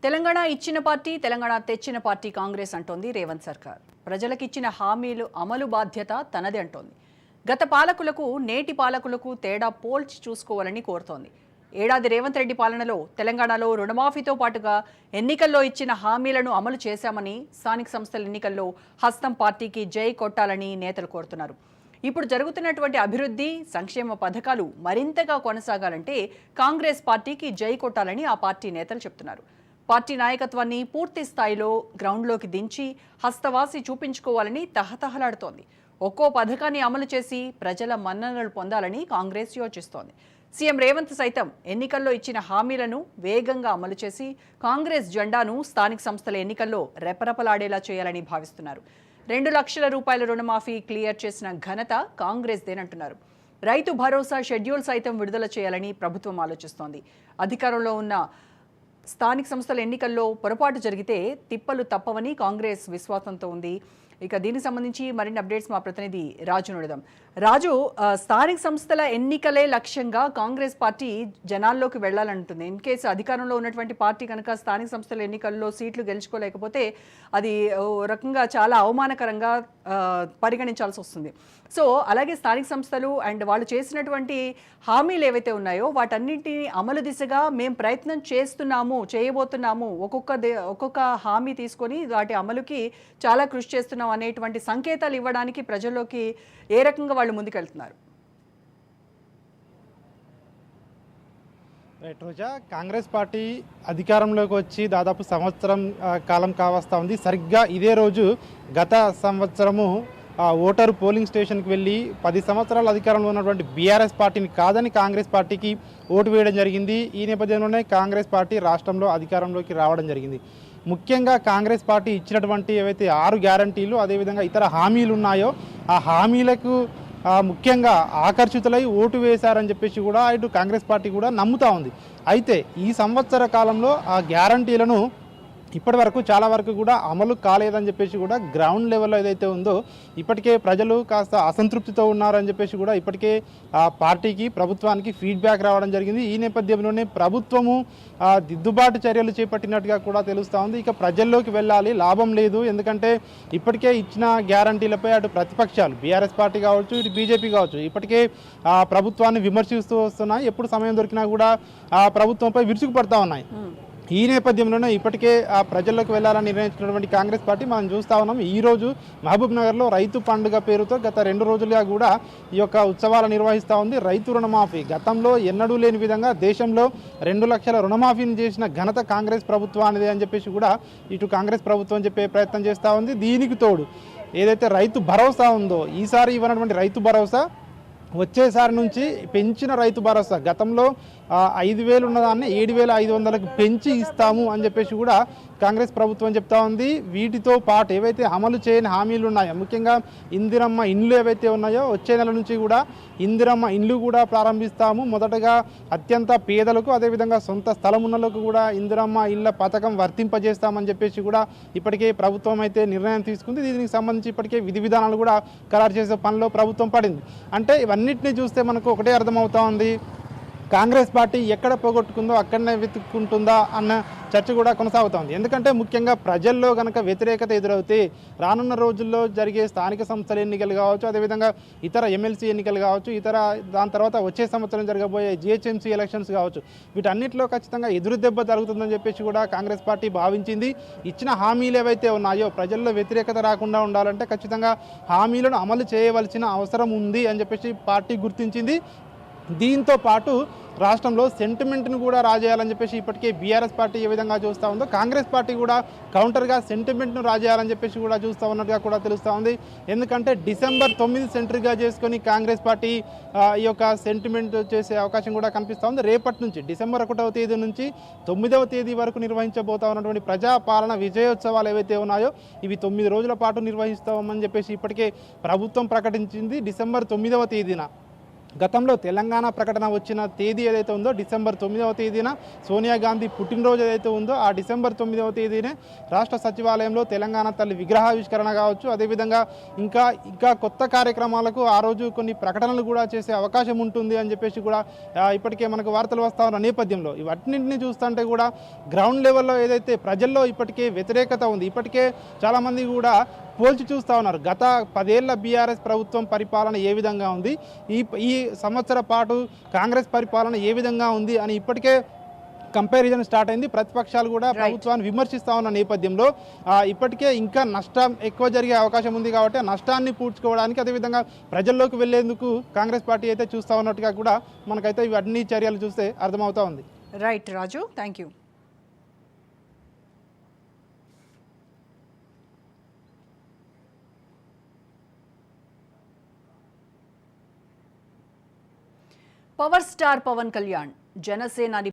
తెలంగాణ ఇచ్చిన పార్టీ, తెలంగాణ తెచ్చిన పార్టీ కాంగ్రెస్ అంటోంది రేవంత్ సర్కార్. ప్రజలకు ఇచ్చిన హామీలు అమలు బాధ్యత తనదే అంటోంది. గత పాలకులకు నేటి పాలకులకు తేడా పోల్చి చూసుకోవాలని కోరుతోంది. ఏడాది రేవంత్ రెడ్డి పాలనలో తెలంగాణలో రుణమాఫీతో పాటుగా ఎన్నికల్లో ఇచ్చిన హామీలను అమలు చేశామని, స్థానిక సంస్థల ఎన్నికల్లో హస్తం పార్టీకి జై కొట్టాలని నేతలు కోరుతున్నారు. ఇప్పుడు జరుగుతున్నటువంటి అభివృద్ధి, సంక్షేమ పథకాలు మరింతగా కొనసాగాలంటే కాంగ్రెస్ పార్టీకి జై కొట్టాలని ఆ పార్టీ నేతలు చెప్తున్నారు. పార్టీ నాయకత్వాన్ని పూర్తి స్థాయిలో గ్రౌండ్లోకి దించి హస్తవాసి చూపించుకోవాలని తహతహలాడుతోంది. ఒక్కో పథకాన్ని అమలు చేసి ప్రజల మన్ననలు పొందాలని కాంగ్రెస్ యోచిస్తోంది. సీఎం రేవంత్ సైతం ఎన్నికల్లో ఇచ్చిన హామీలను వేగంగా అమలు చేసి కాంగ్రెస్ జెండాను స్థానిక సంస్థల ఎన్నికల్లో రెపరెపలాడేలా చేయాలని భావిస్తున్నారు. 2 లక్షల రూపాయల రుణమాఫీ క్లియర్ చేసిన ఘనత కాంగ్రెస్దేనంటున్నారు. రైతు భరోసా షెడ్యూల్ సైతం విడుదల చేయాలని ప్రభుత్వం ఆలోచిస్తోంది. అధికారంలో ఉన్న స్థానిక సంస్థల ఎన్నికల్లో పొరపాటు జరిగితే తిప్పలు తప్పవని కాంగ్రెస్ విశ్వాసంతో ఉంది. ఇక దీనికి సంబంధించి మరిన్ని అప్డేట్స్ మా ప్రతినిధి రాజు అడుగుదాం. రాజు, స్థానిక సంస్థల ఎన్నికలే లక్ష్యంగా కాంగ్రెస్ పార్టీ జనాల్లోకి వెళ్లాలంటుంది. ఇన్ కేసు అధికారంలో ఉన్నటువంటి పార్టీ కనుక స్థానిక సంస్థల ఎన్నికల్లో సీట్లు గెలుచుకోలేకపోతే అది రకంగా చాలా అవమానకరంగా పరిగణించాల్సి వస్తుంది. సో అలాగే స్థానిక సంస్థలు అండ్ వాళ్ళు చేసినటువంటి హామీలు ఏవైతే ఉన్నాయో వాటన్నింటినీ అమలు దిశగా మేము ప్రయత్నం చేయబోతున్నాము, ఒక్కొక్క హామీ తీసుకొని వాటి అమలుకి చాలా కృషి చేస్తున్నాం అనేటువంటి సంకేతాలు ఇవ్వడానికి ప్రజల్లోకి ఏ రకంగా వాళ్ళు ముందుకెళ్తున్నారు? రైట్ రోజా, కాంగ్రెస్ పార్టీ అధికారంలోకి వచ్చి దాదాపు సంవత్సరం కాలం కావస్తా ఉంది. సరిగ్గా ఇదే రోజు గత సంవత్సరము ఓటరు పోలింగ్ స్టేషన్కి వెళ్ళి 10 సంవత్సరాల అధికారంలో ఉన్నటువంటి బీఆర్ఎస్ పార్టీని కాదని కాంగ్రెస్ పార్టీకి ఓటు వేయడం జరిగింది. ఈ నేపథ్యంలోనే కాంగ్రెస్ పార్టీ రాష్ట్రంలో అధికారంలోకి రావడం జరిగింది. ముఖ్యంగా కాంగ్రెస్ పార్టీ ఇచ్చినటువంటి ఏవైతే 6 గ్యారంటీలు, అదేవిధంగా ఇతర హామీలు ఉన్నాయో ఆ హామీలకు ముఖ్యంగా ఆకర్షితులై ఓటు వేశారని చెప్పేసి కూడా ఇటు కాంగ్రెస్ పార్టీ కూడా నమ్ముతా ఉంది. అయితే ఈ సంవత్సర కాలంలో ఆ గ్యారంటీలను ఇప్పటి వరకు చాలా వరకు కూడా అమలు కాలేదని చెప్పేసి కూడా గ్రౌండ్ లెవెల్లో ఏదైతే ఉందో ఇప్పటికే ప్రజలు కాస్త అసంతృప్తితో ఉన్నారని చెప్పేసి కూడా ఇప్పటికే ఆ పార్టీకి, ప్రభుత్వానికి ఫీడ్బ్యాక్ రావడం జరిగింది. ఈ నేపథ్యంలోనే ప్రభుత్వము దిద్దుబాటు చర్యలు చేపట్టినట్టుగా కూడా తెలుస్తూ ఉంది. ఇక ప్రజల్లోకి వెళ్ళాలి, లాభం లేదు. ఎందుకంటే ఇప్పటికే ఇచ్చిన గ్యారంటీలపై అటు ప్రతిపక్షాలు బీఆర్ఎస్ పార్టీ కావచ్చు, ఇటు బీజేపీ కావచ్చు ఇప్పటికే ప్రభుత్వాన్ని విమర్శిస్తూ వస్తున్నాయి. ఎప్పుడు సమయం దొరికినా కూడా ప్రభుత్వంపై విరుచుకుపడతా ఉన్నాయి. ఈ నేపథ్యంలోనే ఇప్పటికే ప్రజల్లోకి వెళ్లాలని నిర్ణయించినటువంటి కాంగ్రెస్ పార్టీ మనం చూస్తా ఉన్నాం. ఈరోజు మహబూబ్ నగర్లో రైతు పండుగ పేరుతో గత 2 రోజులుగా కూడా ఈ యొక్క ఉత్సవాలు నిర్వహిస్తూ ఉంది. రైతు రుణమాఫీ గతంలో ఎన్నడూ లేని విధంగా దేశంలో 2 లక్షల రుణమాఫీని చేసిన ఘనత కాంగ్రెస్ ప్రభుత్వానిదే అని చెప్పేసి కూడా ఇటు కాంగ్రెస్ ప్రభుత్వం చెప్పే ప్రయత్నం చేస్తూ ఉంది. దీనికి తోడు ఏదైతే రైతు భరోసా ఉందో ఈసారి ఇవ్వనటువంటి రైతు భరోసా వచ్చేసారి నుంచి పెంచిన రైతు భరోసా గతంలో 5,000 ఉన్నదాన్ని 7,500కి పెంచి ఇస్తాము అని చెప్పేసి కూడా కాంగ్రెస్ ప్రభుత్వం చెప్తా ఉంది. వీటితో పాటు ఏవైతే అమలు చేయని హామీలు ఉన్నాయో, ముఖ్యంగా ఇందిరమ్మ ఇండ్లు ఏవైతే ఉన్నాయో వచ్చే నెల నుంచి కూడా ఇందిరమ్మ ఇండ్లు కూడా ప్రారంభిస్తాము. మొదటగా అత్యంత పేదలకు, అదేవిధంగా సొంత స్థలం ఉన్నలకు కూడా ఇందిరమ్మ ఇళ్ల పథకం వర్తింపజేస్తామని చెప్పేసి కూడా ఇప్పటికే ప్రభుత్వం అయితే నిర్ణయం తీసుకుంది. దీనికి సంబంధించి ఇప్పటికే విధి విధానాలు కూడా ఖరారు చేసే పనిలో ప్రభుత్వం పడింది. అంటే ఇవన్నిటిని చూస్తే మనకు ఒకటే అర్థమవుతా ఉంది, కాంగ్రెస్ పార్టీ ఎక్కడ పోగొట్టుకుందో అక్కడనే వెతుక్కుంటుందా అన్న చర్చ కూడా కొనసాగుతోంది. ఎందుకంటే ముఖ్యంగా ప్రజల్లో కనుక వ్యతిరేకత ఎదురవుతే రానున్న రోజుల్లో జరిగే స్థానిక సంస్థల ఎన్నికలు కావచ్చు, అదేవిధంగా ఇతర ఎమ్మెల్సీ ఎన్నికలు కావచ్చు, దాని తర్వాత వచ్చే సంవత్సరం జరగబోయే జిహెచ్ఎంసీ ఎలక్షన్స్ కావచ్చు, వీటన్నిటిలో ఖచ్చితంగా ఎదురు దెబ్బ జరుగుతుందని చెప్పేసి కూడా కాంగ్రెస్ పార్టీ భావించింది. ఇచ్చిన హామీలు ఏవైతే ఉన్నాయో ప్రజల్లో వ్యతిరేకత రాకుండా ఉండాలంటే ఖచ్చితంగా హామీలను అమలు చేయవలసిన అవసరం ఉంది అని చెప్పేసి పార్టీ గుర్తించింది. దీంతో పాటు రాష్ట్రంలో సెంటిమెంట్ను కూడా రాజేయాలని చెప్పేసి ఇప్పటికే బీఆర్ఎస్ పార్టీ ఏ విధంగా చూస్తూ ఉందో కాంగ్రెస్ పార్టీ కూడా కౌంటర్గా సెంటిమెంట్ను రాజేయాలని చెప్పేసి కూడా చూస్తూ ఉన్నట్టుగా కూడా తెలుస్తూ ఉంది. ఎందుకంటే డిసెంబర్ 9 సెంటర్గా చేసుకొని కాంగ్రెస్ పార్టీ ఈ యొక్క సెంటిమెంట్ చేసే అవకాశం కూడా కనిపిస్తూ ఉంది. రేపటి నుంచి డిసెంబర్ 1వ తేదీ నుంచి 9వ తేదీ వరకు నిర్వహించబోతా ఉన్నటువంటి ప్రజాపాలన విజయోత్సవాలు ఏవైతే ఉన్నాయో ఇవి 9 రోజుల పాటు నిర్వహిస్తామని చెప్పేసి ఇప్పటికే ప్రభుత్వం ప్రకటించింది. డిసెంబర్ 9వ తేదీన గతంలో తెలంగాణ ప్రకటన వచ్చిన తేదీ ఏదైతే ఉందో డిసెంబర్ 9వ తేదీన సోనియా గాంధీ పుట్టినరోజు ఏదైతే ఉందో ఆ డిసెంబర్ 9వ తేదీనే రాష్ట్ర సచివాలయంలో తెలంగాణ తల్లి విగ్రహావిష్కరణ కావచ్చు, అదేవిధంగా ఇంకా కొత్త కార్యక్రమాలకు ఆ రోజు కొన్ని ప్రకటనలు కూడా చేసే అవకాశం ఉంటుంది అని చెప్పేసి కూడా ఇప్పటికే మనకు వార్తలు వస్తా ఉన్న నేపథ్యంలో ఇవన్నింటినీ చూస్తుంటే కూడా గ్రౌండ్ లెవెల్లో ఏదైతే ప్రజల్లో ఇప్పటికే వ్యతిరేకత ఉంది. ఇప్పటికే చాలామంది కూడా పోల్చి చూస్తూ ఉన్నారు. గత 10 ఏళ్ల బీఆర్ఎస్ ప్రభుత్వం పరిపాలన ఏ విధంగా ఉంది, ఈ సంవత్సర పాటు కాంగ్రెస్ పరిపాలన ఏ విధంగా ఉంది అని ఇప్పటికే కంపారిజన్ స్టార్ట్ అయింది. ప్రతిపక్షాలు కూడా ప్రభుత్వాన్ని విమర్శిస్తూ ఉన్న నేపథ్యంలో ఇప్పటికే ఇంకా నష్టం ఎక్కువ జరిగే అవకాశం ఉంది కాబట్టి ఆ నష్టాన్ని పూడ్చుకోవడానికి అదేవిధంగా ప్రజల్లోకి వెళ్లేందుకు కాంగ్రెస్ పార్టీ అయితే చూస్తూ ఉన్నట్టుగా కూడా మనకైతే ఇవన్నీ చర్యలు చూస్తే అర్థమవుతా ఉంది. Right Raju, thank you. Power star Pawan Kalyan జనసేనాని